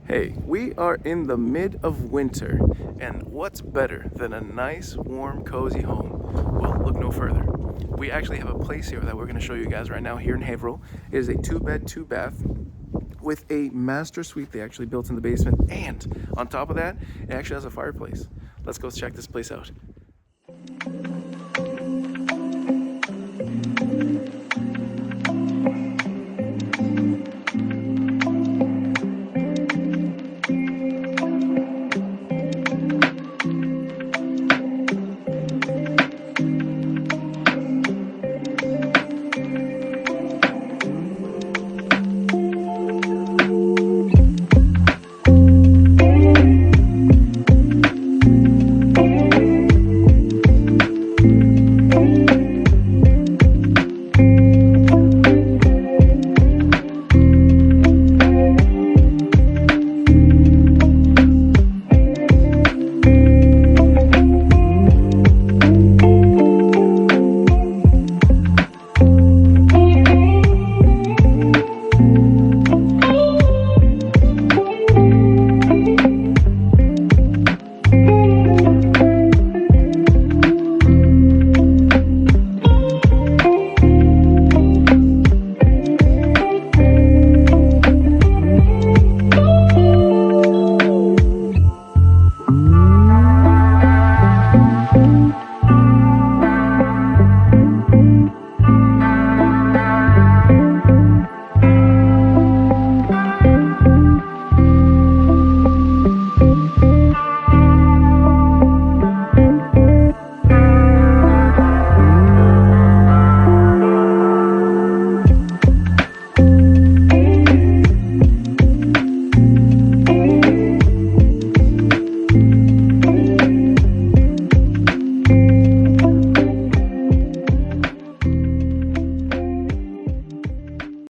Hey, we are in the mid of winter, and what's better than a nice, warm, cozy home? Well, look no further. We actually have a place here that we're going to show you guys right now here in Haverhill. It is a 2-bed, 2-bath with a master suite they actually built in the basement, and on top of that, it actually has a fireplace. Let's go check this place out.